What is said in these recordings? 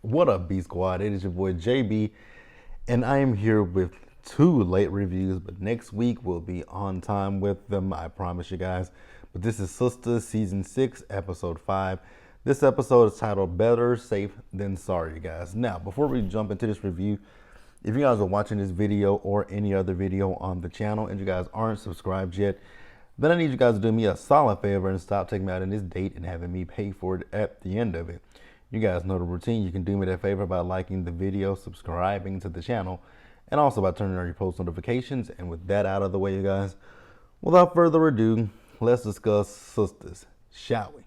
What up, B Squad? It is your boy JB, and I am here with two late reviews, but next week we'll be on time with them, I promise you guys. But this is Sistas Season 6, Episode 5. This episode is titled Better Safe Than Sorry, you guys. Now, before we jump into this review, if you guys are watching this video or any other video on the channel and you guys aren't subscribed yet, then I need you guys to do me a solid favor and stop taking me out on this date and having me pay for it at the end of it. You guys know the routine. You can do me that favor by liking the video, subscribing to the channel, and also by turning on your post notifications. And with that out of the way, you guys, without further ado, let's discuss Sistas, shall we?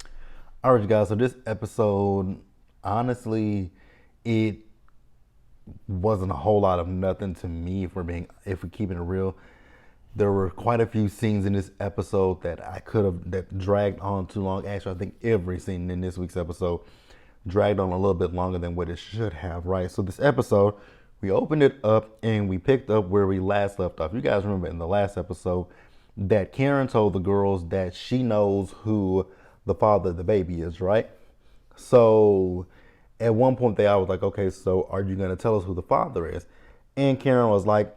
All right, you guys, so this episode, honestly, it wasn't a whole lot of nothing to me, if we're keeping it real. There were quite a few scenes in this episode that that dragged on too long. Actually, I think every scene in this week's episode dragged on a little bit longer than what it should have, right? So this episode, we opened it up and we picked up where we last left off. You guys remember in the last episode that Karen told the girls that she knows who the father of the baby is, right? So at one point they all was like, okay, so are you gonna tell us who the father is? And Karen was like,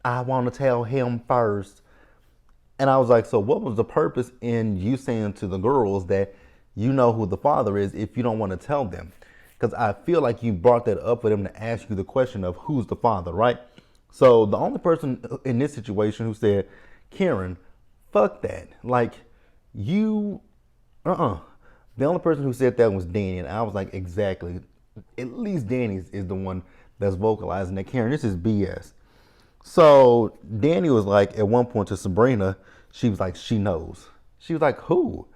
I want to tell him first. And I was like, so what was the purpose in you saying to the girls that you know who the father is if you don't want to tell them? Because I feel like you brought that up for them to ask you the question of who's the father, right? So the only person in this situation who said, Karen, fuck that. Like, you, The only person who said that was Danny. And I was like, exactly. At least Danny is the one that's vocalizing that. Karen, this is BS. So Danny was like, at one point to Sabrina, she was like, she knows. She was like, who?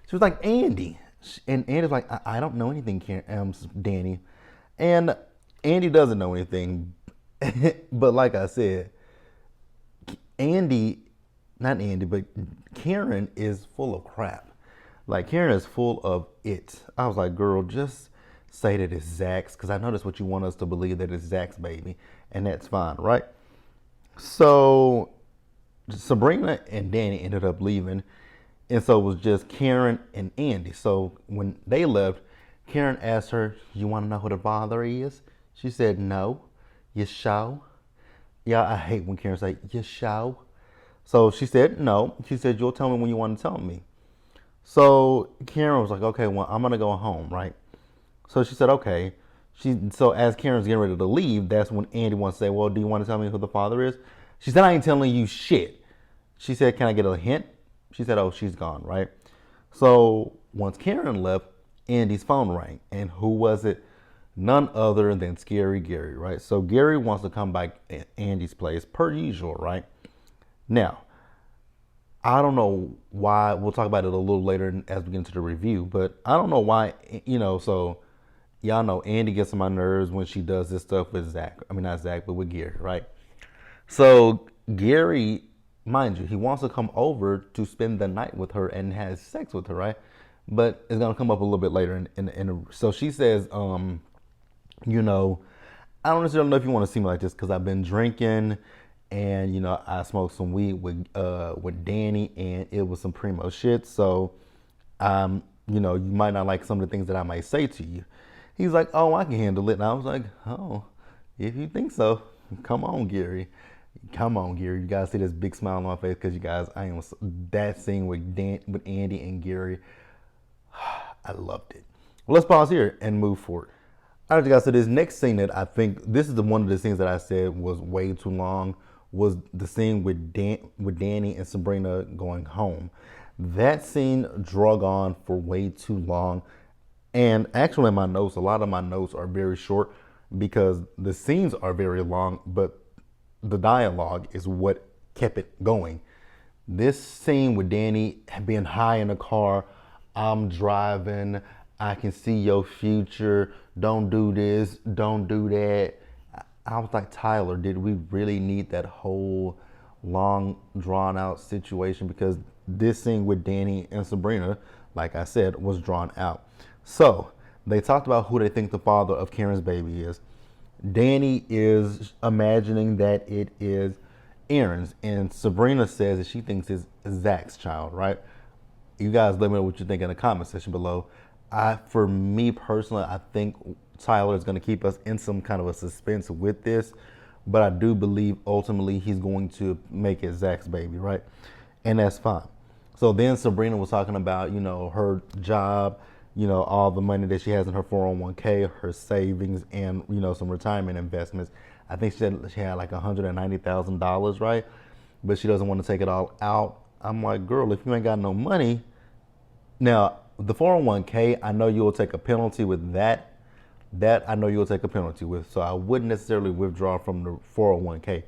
She was like, Andy. And Andy's like, I don't know anything, Danny. And Andy doesn't know anything. But like I said, not Andy, but Karen is full of crap. Like, Karen is full of it. I was like, girl, just say that it's Zach's, because I know that's what you want us to believe, that it's Zach's baby. And that's fine, right? So Sabrina and Danny ended up leaving. And so it was just Karen and Andy. So when they left, Karen asked her, you want to know who the father is? She said, no. You sure? Yeah, I hate when Karen say, you sure? So she said, no. She said, you'll tell me when you want to tell me. So Karen was like, okay, well, I'm going to go home, right? So she said, okay. So as Karen's getting ready to leave, that's when Andy wants to say, well, do you want to tell me who the father is? She said, I ain't telling you shit. She said, can I get a hint? She said, oh, she's gone, right? So once Karen left, Andy's phone rang. And who was it? None other than Scary Gary, right? So Gary wants to come back at Andy's place per usual, right? Now, I don't know why. We'll talk about it a little later as we get into the review. But I don't know why, so y'all know Andy gets on my nerves when she does this stuff with Zach. I mean, not Zach, but with Gary, right? So Gary, mind you, he wants to come over to spend the night with her and has sex with her, right? But it's gonna come up a little bit later. So she says, I don't necessarily know if you want to see me like this because I've been drinking, and I smoked some weed with Danny, and it was some primo shit. So, you might not like some of the things that I might say to you. He's like, oh, I can handle it. And I was like, oh, if you think so, come on, Gary. Come on, Gary. You guys see this big smile on my face because you guys, that scene with Andy and Gary, I loved it. Well, let's pause here and move forward. All right, you guys, so this next scene that I think, this is one of the scenes that I said was way too long, was the scene with Danny and Sabrina going home. That scene drug on for way too long. And actually in my notes, a lot of my notes are very short because the scenes are very long, but the dialogue is what kept it going. This scene with Danny being high in the car, I'm driving, I can see your future, don't do this, don't do that. I was like, Tyler, did we really need that whole long drawn out situation? Because this scene with Danny and Sabrina, like I said, was drawn out. So they talked about who they think the father of Karen's baby is. Danny is imagining that it is Aaron's, and Sabrina says that she thinks it's Zach's child, right? You guys let me know what you think in the comment section below. For me personally, I think Tyler is going to keep us in some kind of a suspense with this, but I do believe ultimately he's going to make it Zach's baby, right? And that's fine. So then Sabrina was talking about, her job, all the money that she has in her 401k, her savings, and, some retirement investments. I think she had like $190,000, right? But she doesn't want to take it all out. I'm like, girl, if you ain't got no money. Now, the 401k, I know you'll take a penalty with that. That I know you'll take a penalty with. So I wouldn't necessarily withdraw from the 401k.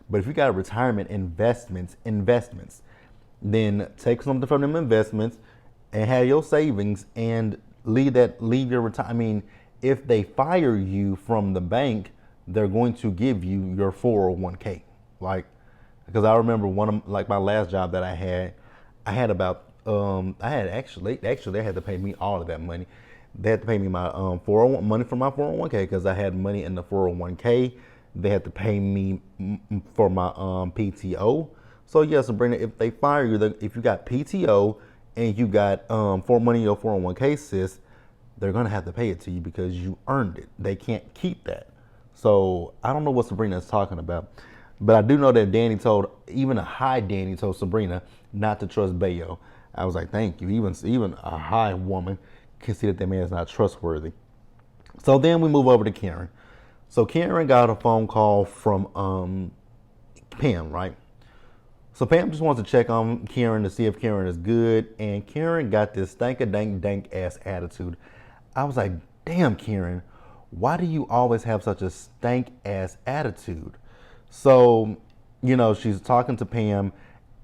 But if you got retirement investments, then take something from them investments and have your savings and leave your retirement. I mean, if they fire you from the bank, they're going to give you your 401k. Like, because I remember my last job that I had about, I had actually they had to pay me all of that money. They had to pay me my 401 money from my 401k because I had money in the 401k. They had to pay me for my PTO. So yeah, Sabrina, if they fire you, if you got PTO and you got for money in your 401k, sis, they're gonna have to pay it to you because you earned it. They can't keep that. So I don't know what Sabrina is talking about, but I do know that Danny told Sabrina not to trust Bayo. I was like, thank you. Even a high woman can see that man is not trustworthy. So then we move over to Karen. So Karen got a phone call from Pam, right? So Pam just wants to check on Karen to see if Karen is good, and Karen got this dank ass attitude. I was like, damn, Karen, why do you always have such a stank ass attitude? So, she's talking to Pam,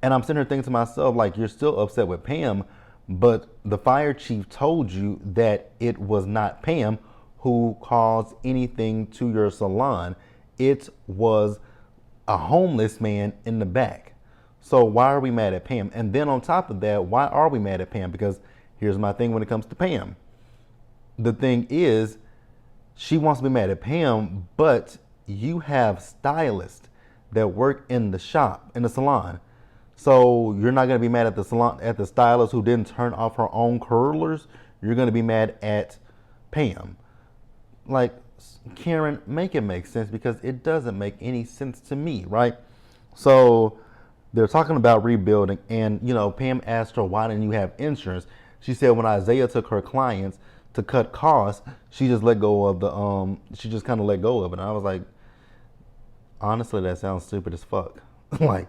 and I'm sitting here thinking to myself, like, you're still upset with Pam, but the fire chief told you that it was not Pam who caused anything to your salon. It was a homeless man in the back. So why are we mad at Pam? And then on top of that, why are we mad at Pam? Because here's my thing when it comes to Pam. The thing is, she wants to be mad at Pam, but you have stylists that work in the shop, in the salon. So you're not going to be mad at the salon, at the stylist who didn't turn off her own curlers. You're going to be mad at Pam. Like, Karen, make it make sense, because it doesn't make any sense to me, right? So they're talking about rebuilding, and Pam asked her, why didn't you have insurance? She said when Isaiah took her clients to cut costs, she just let go of she just kind of let go of it. And I was like, honestly, that sounds stupid as fuck. Like,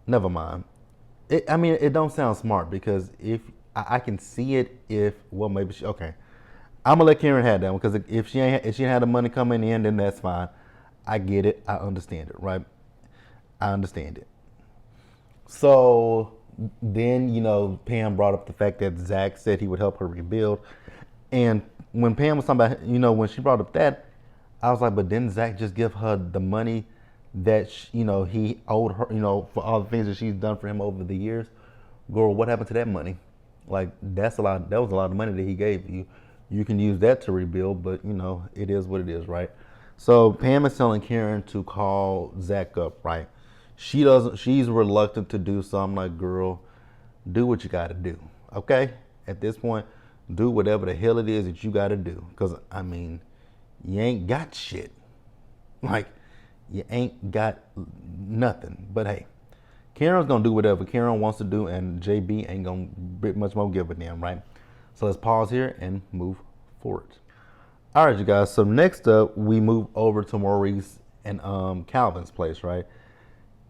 never mind. It don't sound smart, because if I can see it, maybe okay. I'm gonna let Karen have that one, because if she had the money coming in, then that's fine. I get it. I understand it, right? I understand it. So then, Pam brought up the fact that Zach said he would help her rebuild. And when Pam was talking about, when she brought up that, I was like, but didn't Zach just give her the money that, he owed her, for all the things that she's done for him over the years? Girl, what happened to that money? Like, that was a lot of money that he gave you. You can use that to rebuild, but, it is what it is, right? So Pam is telling Karen to call Zach up, right? She's reluctant to do so. I'm like, girl, do what you got to do, okay? At this point, do whatever the hell it is that you got to do. Because, you ain't got shit. Like, you ain't got nothing. But hey, Karen's going to do whatever Karen wants to do, and JB ain't going to much more give a damn, right? So let's pause here and move forward. All right, you guys. So next up, we move over to Maurice and Calvin's place, right?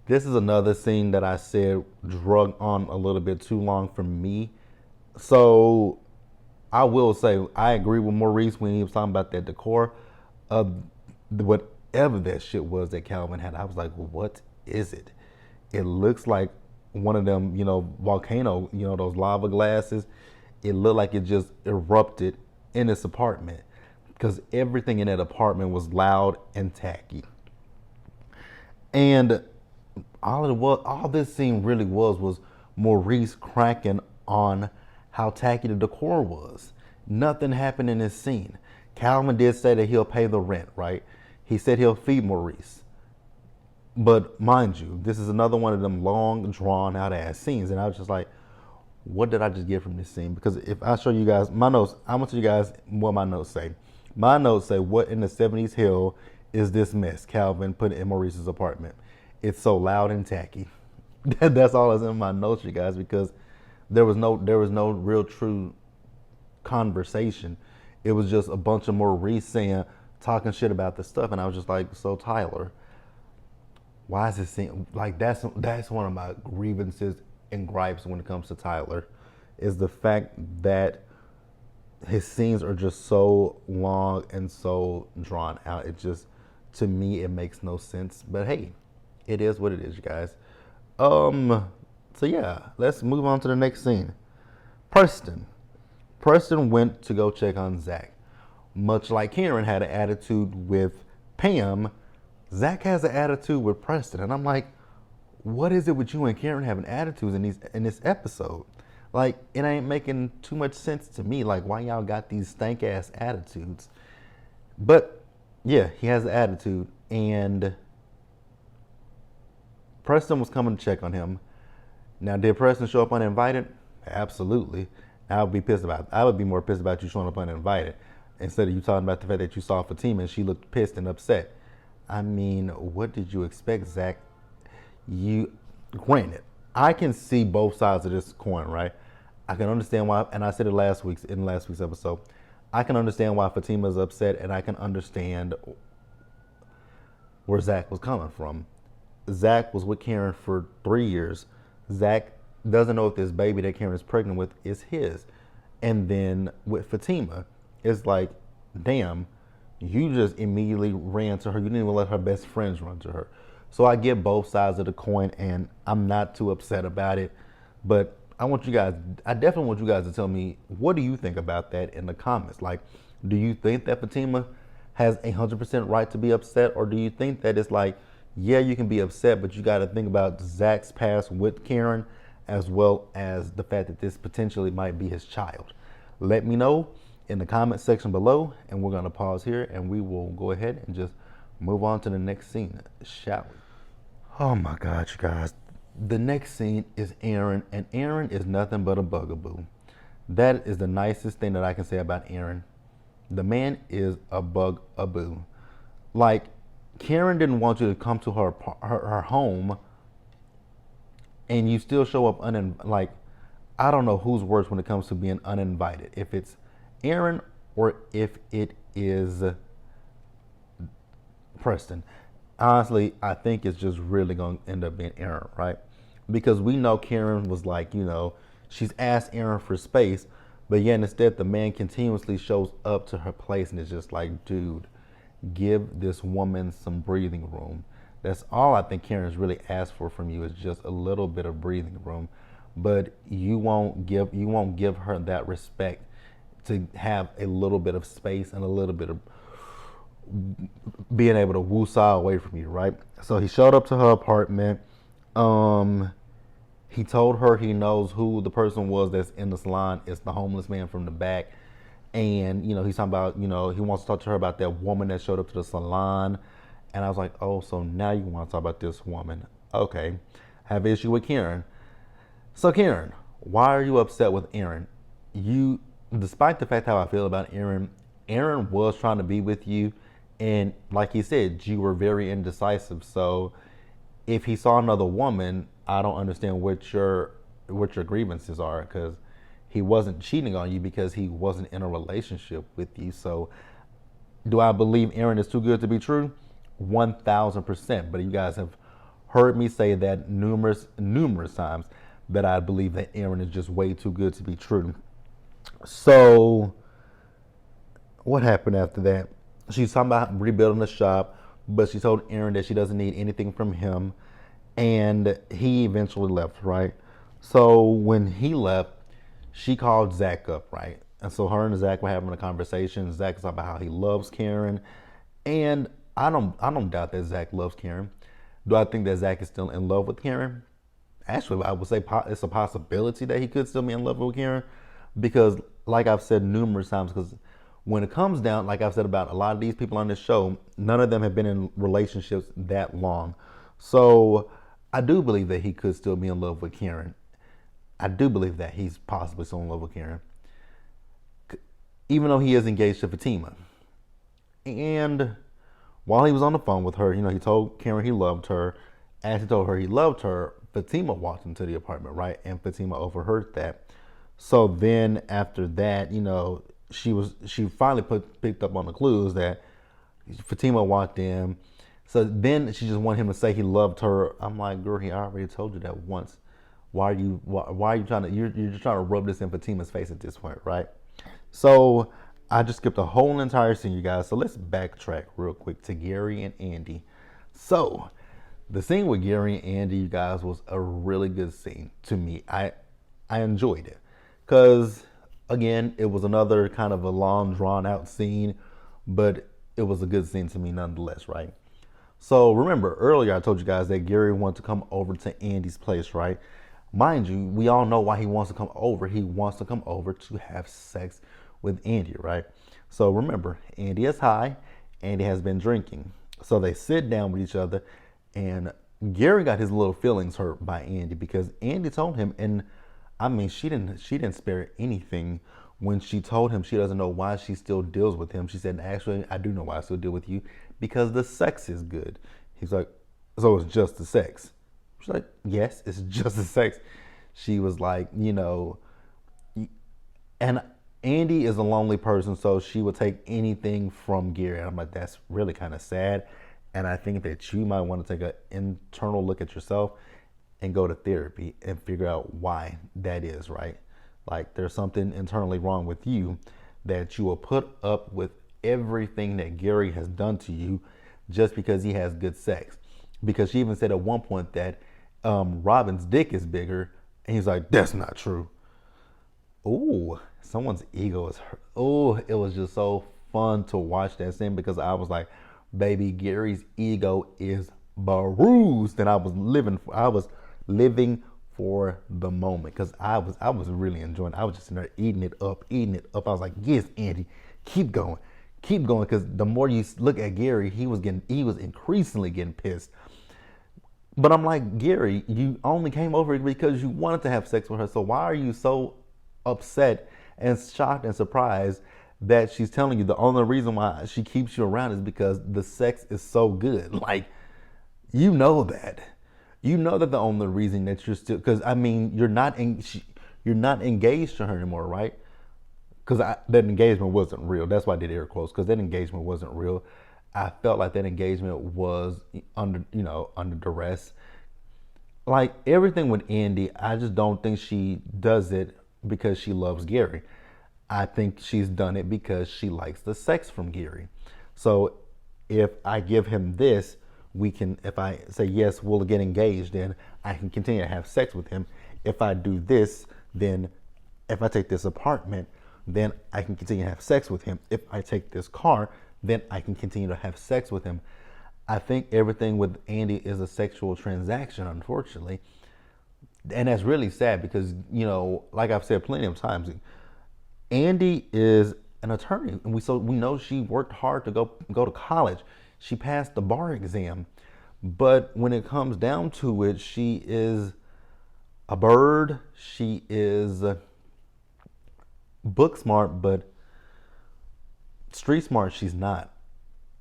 This is another scene that I said drug on a little bit too long for me. So I will say I agree with Maurice when he was talking about that decor of whatever that shit was that Calvin had. I was like, well, what is it? It looks like one of them, volcano, those lava glasses. It looked like it just erupted in this apartment, because everything in that apartment was loud and tacky. And all this scene really was Maurice cracking on how tacky the decor was. Nothing happened in this scene. Calvin did say that he'll pay the rent, right? He said he'll feed Maurice. But mind you, this is another one of them long, drawn out ass scenes. And I was just like, what did I just get from this scene? Because if I show you guys my notes, I'm going to tell you guys what my notes say. My notes say, "What in the 70s hell is this mess?" Calvin put in Maurice's apartment. It's so loud and tacky. That's all that's in my notes, you guys, because there was no real true conversation. It was just a bunch of Maurice saying, talking shit about the stuff, and I was just like, so Tyler, why is it seem like that's one of my grievances and gripes when it comes to Tyler, is the fact that his scenes are just so long and so drawn out. It just, to me, it makes no sense. But hey, it is what it is, you guys. So yeah, let's move on to the next scene. Preston. Preston went to go check on Zach. Much like Karen had an attitude with Pam, Zach has an attitude with Preston, and I'm like, what is it with you and Karen having attitudes in this episode? Like, it ain't making too much sense to me. Like, why y'all got these stank ass attitudes? But yeah, he has an attitude, and Preston was coming to check on him. Now, did Preston show up uninvited? Absolutely. I would be pissed about. I would be more pissed about you showing up uninvited instead of you talking about the fact that you saw Fatima and she looked pissed and upset. I mean, what did you expect, Zach? Granted, I can see both sides of this coin, right? I can understand why, and I said it in last week's episode. I can understand why Fatima's upset, and I can understand where Zach was coming from. Zach was with Karen for 3 years. Zach doesn't know if this baby that Karen is pregnant with is his. And then with Fatima, it's like, damn, you just immediately ran to her. You didn't even let her best friends run to her. So I get both sides of the coin, and I'm not too upset about it. But I definitely want you guys to tell me, what do you think about that in the comments? Like, do you think that Fatima has 100% right to be upset? Or do you think that it's like, yeah, you can be upset, but you got to think about Zach's past with Karen, as well as the fact that this potentially might be his child? Let me know in the comment section below, and we're going to pause here, and we will go ahead and just move on to the next scene, shall we? Oh my God, you guys. The next scene is Aaron, and Aaron is nothing but a bugaboo. That is the nicest thing that I can say about Aaron. The man is a bugaboo. Like, Karen didn't want you to come to her home, and you still show up like, I don't know who's worse when it comes to being uninvited. If it's Aaron or if it is Preston. Honestly, I think it's just really going to end up being Aaron, right? Because we know Karen was like, she's asked Aaron for space, but yet instead the man continuously shows up to her place, and it's just like, dude, give this woman some breathing room. That's all I think Karen's really asked for from you, is just a little bit of breathing room. But you won't give her that respect to have a little bit of space and a little bit of being able to woo-saw away from you, right? So he showed up to her apartment. He told her he knows who the person was that's in the salon. It's the homeless man from the back. And, he's talking about, he wants to talk to her about that woman that showed up to the salon. And I was like, oh, so now you want to talk about this woman. Okay. Have an issue with Karen. So Karen, why are you upset with Aaron? Despite the fact how I feel about Aaron was trying to be with you. And like he said, you were very indecisive. So if he saw another woman, I don't understand what your grievances are, because he wasn't cheating on you because he wasn't in a relationship with you. So do I believe Aaron is too good to be true? 1,000%. But you guys have heard me say that numerous times, that I believe that Aaron is just way too good to be true. So what happened after that? She's talking about rebuilding the shop, but she told Aaron that she doesn't need anything from him, and he eventually left, right? So when he left, she called Zach up, right? And so her and Zach were having a conversation. Zach is talking about how he loves Karen, and I don't doubt that Zach loves Karen. Do I think that Zach is still in love with Karen? Actually, I would say it's a possibility that he could still be in love with Karen, because like I've said numerous times, because when it comes down, like I've said about a lot of these people on this show, none of them have been in relationships that long. So I do believe that he could still be in love with Karen. I do believe that he's possibly still in love with Karen, even though he is engaged to Fatima. And while he was on the phone with her, he told Karen he loved her. As he told her he loved her, Fatima walked into the apartment, right? And Fatima overheard that. So then after that, she finally picked up on the clues that Fatima walked in. So then she just wanted him to say he loved her. I'm like, girl, he already told you that once. Why are you trying to you're just trying to rub this in Fatima's face at this point, right? So I just skipped a whole entire scene, you guys. So let's backtrack real quick to Gary and Andy. So the scene with Gary and Andy, you guys, was a really good scene to me. I enjoyed it because, again, it was another kind of a long, drawn out scene, but it was a good scene to me nonetheless, right? So remember earlier I told you guys that Gary wanted to come over to Andy's place, right? Mind you, we all know why he wants to come over. He wants to come over to have sex with Andy, right? So remember, Andy is high. Andy has been drinking. So they sit down with each other, and Gary got his little feelings hurt by Andy because Andy told him, and I mean, she didn't spare anything when she told him she doesn't know why she still deals with him. She said, actually, I do know why I still deal with you, because the sex is good. He's like, so it's just the sex. She's like, yes, it's just the sex. She was like, and Andy is a lonely person, so she would take anything from Gary. And I'm like, that's really kind of sad. And I think that you might want to take an internal look at yourself and go to therapy and figure out why that is, right? Like there's something internally wrong with you that you will put up with everything that Gary has done to you just because he has good sex. Because she even said at one point that Robin's dick is bigger, and he's like, that's not true. Ooh, someone's ego is hurt. Oh, it was just so fun to watch that scene because I was like, baby, Gary's ego is bruised, and I was living for the moment because I was really enjoying it. I was just in there eating it up. I was like, yes, Andy, keep going, because the more you look at Gary, he was increasingly getting pissed. But I'm like, Gary, you only came over because you wanted to have sex with her. So why are you so upset and shocked and surprised that she's telling you the only reason why she keeps you around is because the sex is so good? Like, you know that. You know that the only reason that you're still, because I mean, you're not engaged to her anymore, right? Because that engagement wasn't real. That's why I did air quotes, because that engagement wasn't real. I felt like that engagement was under duress. Like everything with Andy, I just don't think she does it because she loves Gary. I think she's done it because she likes the sex from Gary. So if I give him this, if I say yes, we'll get engaged, then I can continue to have sex with him. If I do this, then if I take this apartment, then I can continue to have sex with him. If I take this car, then I can continue to have sex with him. I think everything with Andy is a sexual transaction, unfortunately. And that's really sad because, like I've said plenty of times, Andy is an attorney, and we know she worked hard to go to college. She passed the bar exam. But when it comes down to it, she is a bird. She is book smart, but street smart she's not.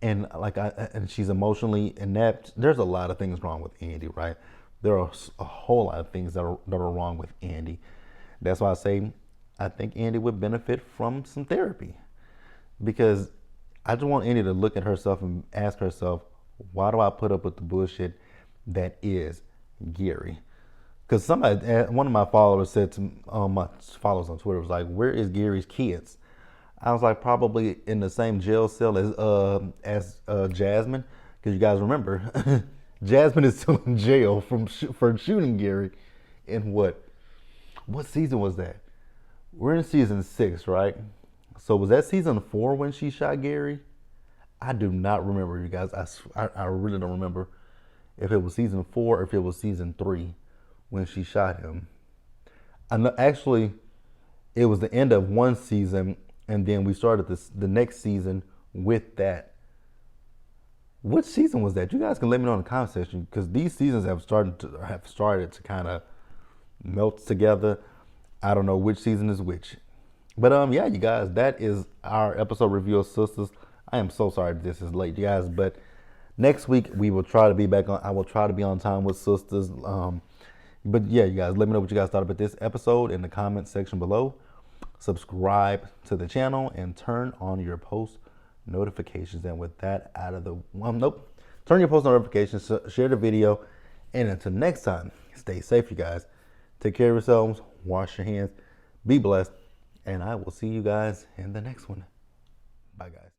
And and she's emotionally inept. There's a lot of things wrong with Andy, right? There are a whole lot of things that are wrong with Andy. That's why I say I think Andy would benefit from some therapy, because I just want Andy to look at herself and ask herself, why do I put up with the bullshit that is Gary? Because one of my followers said to my followers on Twitter was like, where is Gary's kids? I was like, probably in the same jail cell as Jasmine, because you guys remember, Jasmine is still in jail for shooting Gary. In what season was that? We're in season 6, right? So was that season 4 when she shot Gary? I do not remember, you guys. I really don't remember if it was season 4 or if it was season 3 when she shot him. I know, actually, it was the end of one season, and then we started the next season with that. Which season was that? You guys can let me know in the comment section, because these seasons have started to kind of melt together. I don't know which season is which. But yeah, you guys, that is our episode review of Sistas. I am so sorry this is late, you guys, but next week we will try to be back on. I will try to be on time with Sistas. But yeah, you guys, let me know what you guys thought about this episode in the comment section below. Subscribe to the channel and turn on your post notifications. And with that out of the turn your post notifications, share the video, and until next time, stay safe, you guys. Take care of yourselves, wash your hands, be blessed, and I will see you guys in the next one. Bye, guys.